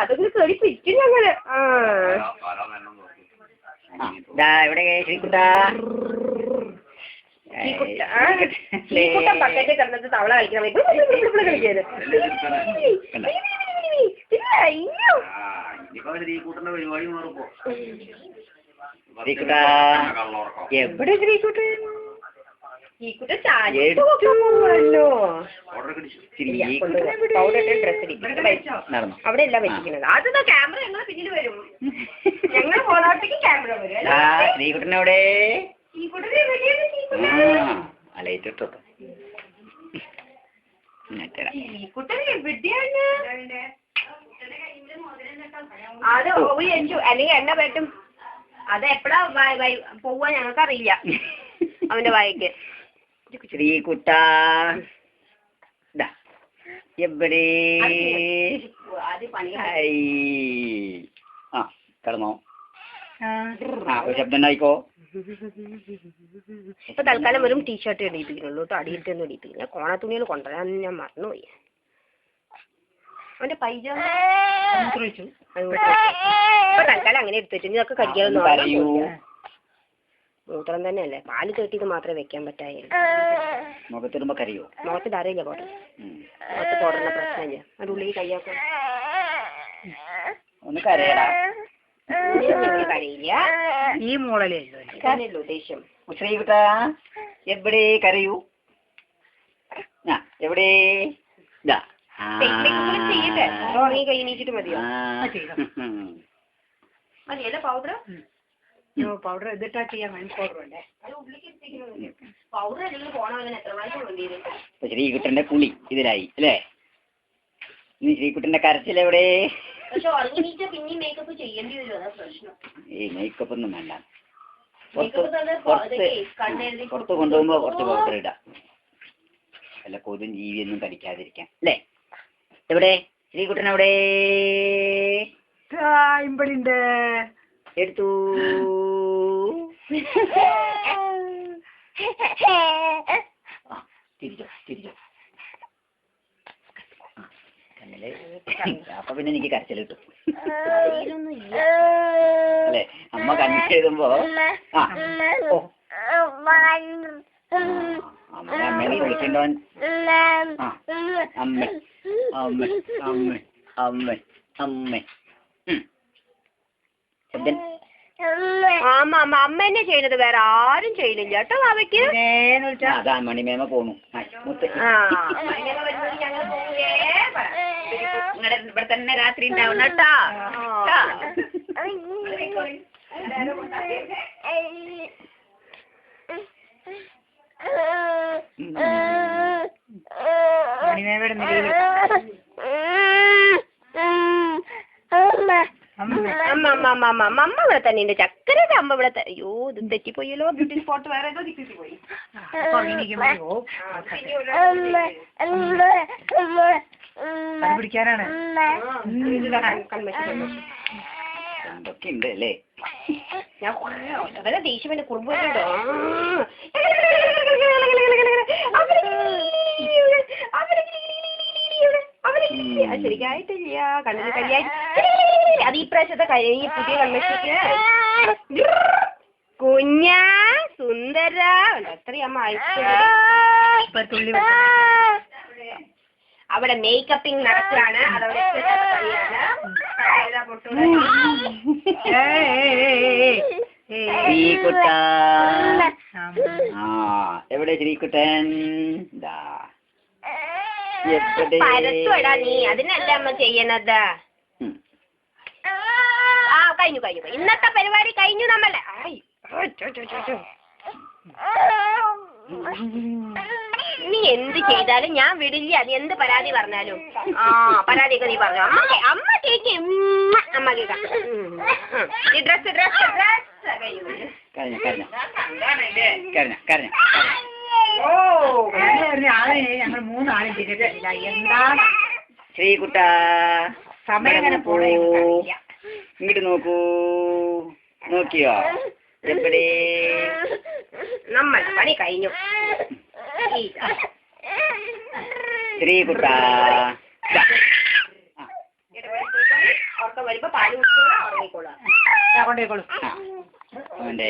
അതൊക്കെ കയറി പിരിക്കും ഞങ്ങള്. ഇവിടെ ശ്രീകുട്ടൻ പക്കറ്റ് കിടന്നിട്ട് തവള കളിക്കണം. കളിക്കരുത്. എവിടെ ശ്രീകുട്ടൻ? അവിടെ എല്ലാം വെച്ചിരിക്കുന്നത്. അത് ക്യാമറ ഞങ്ങളെ പിന്നിൽ വരും. ഞങ്ങൾ ഫോണോട്ടേക്ക് ക്യാമറ വരും. ശ്രീകുട്ടനവിടെ ശ്രീകുട്ടൻ എവിടെയാണ്? അത് അല്ലെങ്കിൽ എണ്ണ പറ്റും. അത് എപ്പഴാ പോവാ ഞങ്ങൾക്കറിയില്ല. അവന്റെ വായിക്ക് ശ്രീകുട്ട എവിടെ? കിടന്നോ? ശബ്ദം ഉണ്ടായിക്കോ. ഇപ്പൊ തൽക്കാലം വെറും ടീഷർട്ട് ഇടിയിപ്പിക്കുന്നുള്ളൂ കേട്ടോ. അടിയിട്ടൊന്നും ഇടിയിപ്പിക്കില്ല. കോണ തുണികൾ കൊണ്ടുവരാൻ ഞാൻ മറന്നുപോയി. അവന്റെ പൈജാമ ഇപ്പൊ തൽക്കാലം അങ്ങനെ എടുത്തു വെച്ചു. ഇതൊക്കെ കഴിക്കാമെന്ന്. മൂത്രം തന്നെയല്ലേ, പാല് കേട്ടിട്ട് മാത്രമേ വെക്കാൻ പറ്റായിരുന്നു. മുഖത്തിടുമ്പോ കരയോ? മുഖത്ത് ധാരയില്ല പൗഡർ. മുഖത്ത് പൗഡറിന്റെ പ്രശ്നമില്ല. അത് ഉള്ളിൽ കയ്യാക്കും. ഒന്ന് കരയടാ. കരയില്ല. ഈ മോളല്ലേ ദേഷ്യം. ശ്രീകുട്ട എവിടെ? കരയൂ. എവിടെ? കഴിഞ്ഞിട്ട് മതിയോ? മതിയല്ലേ പൗഡർ? പൗഡർ ഇതിട്ടാ ചെയ്യാൻ പൗഡർ ഉണ്ടേ. പൗഡർ അല്ലെങ്കിൽ പോണം. അങ്ങനെ എത്ര പ്രാവശ്യം കൊണ്ടുവരും. ശ്രീകുട്ടന്റെ കുളി ഇതിലായി അല്ലേ? ഇനി ശ്രീകുട്ടന്റെ കരച്ചിലെവിടെ? പക്ഷെ ഉറങ്ങിനീറ്റ പിന്നെ മേക്കപ്പ് ചെയ്യേണ്ടി വരും. അതാ പ്രശ്നം. ഈ മേക്കപ്പ് ഒന്നും വേണ്ട. പുറത്ത് കൊണ്ടുപോകുമ്പോ കുറച്ച് പൗഡർ ഇടാം. വല്ല കൊതും ജീവിയൊന്നും കടിക്കാതിരിക്കാം അല്ലേ? എവിടെ ശ്രീകുട്ടൻ? അവിടെ ഇമ്പളിണ്ട്. എടുത്തു. തിരിച്ചോ തിരിച്ചോ. കണ്ണില് അപ്പൊ പിന്നെ എനിക്ക് കരച്ചിൽ കിട്ടും അല്ലേ? അമ്മ കണ്ണെഴുതുമ്പോ അമ്മേനെ വിളിക്കണ്ടോ? അമ്മ അമ്മ അമ്മ അമ്മ അമ്മ. അമ്മ തന്നെ ചെയ്യുന്നത്, വേറെ ആരും ചെയ്യുന്നില്ല കേട്ടോ. അവയ്ക്ക് അതാ മണിമേമ പോണു. ഇവിടെ തന്നെ രാത്രി ഉണ്ടാവും കേട്ടോ. മണിമേമയുടെ അമ്മ ഇവിടെ തന്നെ ഉണ്ട്. ചക്കരയുടെ അമ്മ ഇവിടെ. അയ്യോ ഇത് തെറ്റിപ്പോയല്ലോ. ബ്യൂട്ടി സ്പോട്ട് വേറെ ഏതോ ദിക്കിട്ട് പോയി. പിടിക്കാനാണ് എന്തൊക്കെ ഉണ്ട് അല്ലേ? ഞാൻ വളരെ ദേഷ്യം എന്റെ കുടുംബമുണ്ടോ. ശരിക്കായിട്ടില്ല. കണ്ണിന് കരിയായി. അത് ഈ പ്രാവശ്യത്തെ കഴിഞ്ഞ പുതിയ കൺമശിക്ക് കുഞ്ഞാ സുന്ദര എത്രയും അമ്മ അയച്ചുള്ളി. അവിടെ മേക്കപ്പിംഗ് നടക്കുകയാണ്. അതവിടെ ശ്രീകുട്ട. എവിടെ ശ്രീകുട്ടൻ? പരത്തുവടാ നീ. അതിനല്ല അമ്മ ചെയ്യണത്. കഴിഞ്ഞു കഴിഞ്ഞു. ഇന്നത്തെ പരിപാടി കഴിഞ്ഞു. നമ്മളെ നീ എന്ത് ചെയ്താലും ഞാൻ വിടില്ല. നീ എന്ത് പരാതി പറഞ്ഞാലും. പരാതിയൊക്കെ നീ പറഞ്ഞു. അമ്മ കേക്ക്. അമ്മ കേൾക്കാം. ഡ്രസ് ഡ്രസ് ഞങ്ങൾ മൂന്നാളും ചെയ്തിട്ടില്ല. എന്താ ശ്രീകുട്ട സമയം എങ്ങനെ പോണേ? ഇങ്ങോട്ട് നോക്കൂ. നോക്കിയോ? എവിടെ? നമ്മൾ പണി കഴിഞ്ഞു. ശ്രീകുട്ട ഉറക്കം വരുമ്പോ പാല് കുടിച്ചോളാം ഉറങ്ങിക്കോളാം കൊണ്ടേക്കോളൂ അവന്റെ